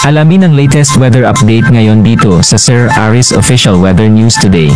Alamin ang latest weather update ngayon dito sa Sir Aris Official Weather News Today.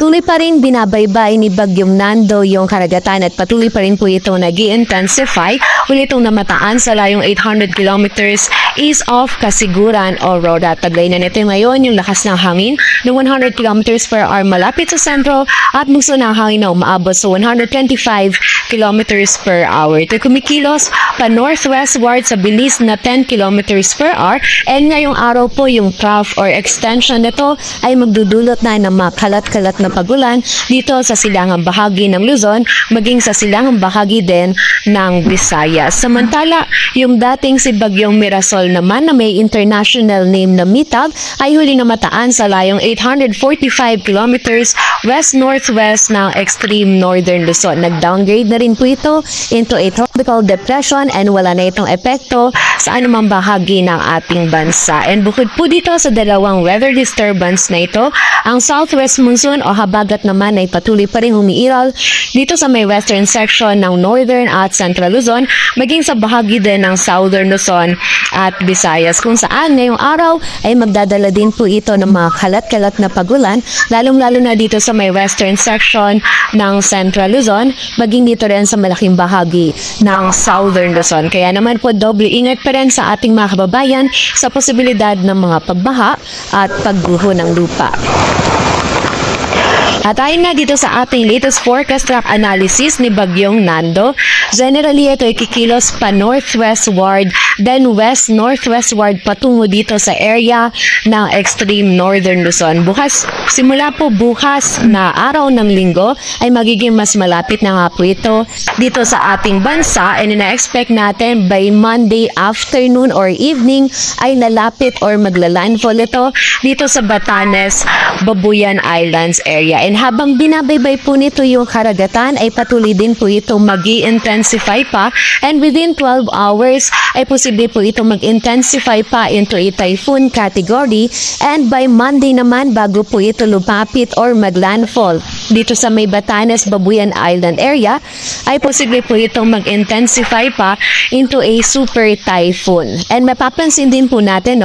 Tuloy pa rin binabaybay ni Bagyong Nando yung karagatan at patuloy pa rin po itong nag-i-intensify. Huli itong namataan sa layong 800 kilometers east of Kasiguran, Aurora. Taglay na nito ngayon yung lakas ng hangin ng 100 kilometers per hour malapit sa sentro at muso ng hangin na umaabot sa 125 kilometers per hour. Ito kumikilos pa northwestward sa bilis na 10 kilometers per hour and ngayong araw po yung trough or extension nito ay magdudulot na ng mga kalat-kalat na pagulan dito sa silangang bahagi ng Luzon maging sa silangang bahagi din ng Visayas. Samantala, yung dating si Bagyong Mirasol naman na may international name na Mitag ay huli na mataan sa layong 845 kilometers west-northwest ng extreme northern Luzon. Nag-downgrade na rin po ito into a tropical depression and wala na itong epekto sa anumang bahagi ng ating bansa. And bukod po dito sa dalawang weather disturbance na ito, ang southwest monsoon o habagat naman ay patuloy pa rin umiiral dito sa may western section ng northern at central Luzon, maging sa bahagi din ng southern Luzon at Visayas, kung saan ngayong araw ay magdadala din po ito ng mga kalat-kalat na pagulan, lalong-lalo na dito sa may western section ng central Luzon, maging dito rin sa malaking bahagi ng southern Luzon. Kaya naman po doble ingat pa rin sa ating mga kababayan sa posibilidad ng mga pagbaha at pagguho ng lupa. At ayon na dito sa ating latest forecast track analysis ni Bagyong Nando, generally ito ay kikilos pa northwestward, then west-northwestward patungo dito sa area ng extreme northern Luzon. Simula po bukas na araw ng linggo ay magiging mas malapit na nga po ito dito sa ating bansa and ina-expect natin by Monday afternoon or evening ay lalapit or maglalandfall ito dito sa Batanes, Babuyan Islands area. And habang binabaybay po nito yung karagatan ay patuloy din po ito mag-i-intensify pa and within 12 hours ay posible po ito mag-intensify pa into a typhoon category and by Monday naman bago po ito lumapit or maglandfall dito sa may Batanes, Babuyan Island area ay posible po itong mag-intensify pa into a super typhoon. And mapapansin din po natin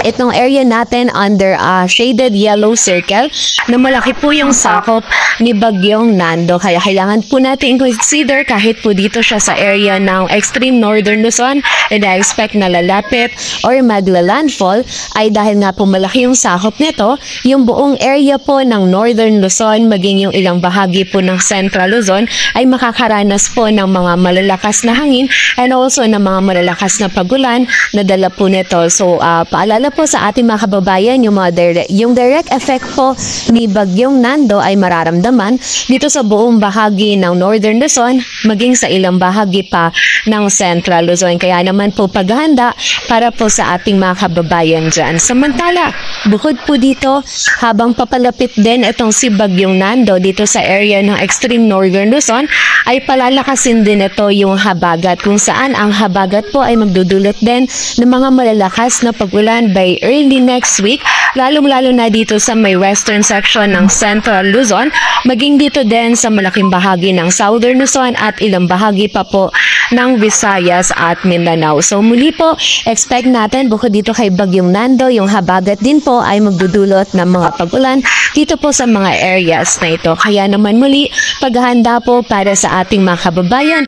itong area natin under a shaded yellow circle na malaki po yung sakop ni Bagyong Nando. Kaya kailangan po natin consider kahit po dito siya sa area ng extreme northern Luzon and I expect na lalapit or maglalandfall ay dahil nga po malaki yung sakop nito, yung buong area po ng northern Luzon maging yung ilang bahagi po ng central Luzon ay makakaranas po ng mga malalakas na hangin and also ng mga malalakas na pagulan na dala po nito. So paalala po sa ating mga kababayan yung direct effect po ni Bagyong Nando ay mararamdaman dito sa buong bahagi ng northern Luzon maging sa ilang bahagi pa ng central Luzon. Kaya naman po paghahanda para po sa ating mga kababayan dyan. Samantala, bukod po dito, habang papalapit din itong si Bagyong Nando dito sa area ng extreme northern Luzon, ay palalakasin din ito yung habagat kung saan ang habagat po ay magdudulot din ng mga malalakas na pagulan by early next week, lalong-lalo na dito sa may western section ng central Luzon, maging dito din sa malaking bahagi ng southern Luzon at ilang bahagi pa po ng Visayas at Mindanao. So muli po, expect natin bukod dito kay Bagyong Nando, yung habagat din po ay magdudulot ng mga pagulan dito po sa mga areas na ito. Kaya naman muli, paghahanda po para sa ating mga kababayan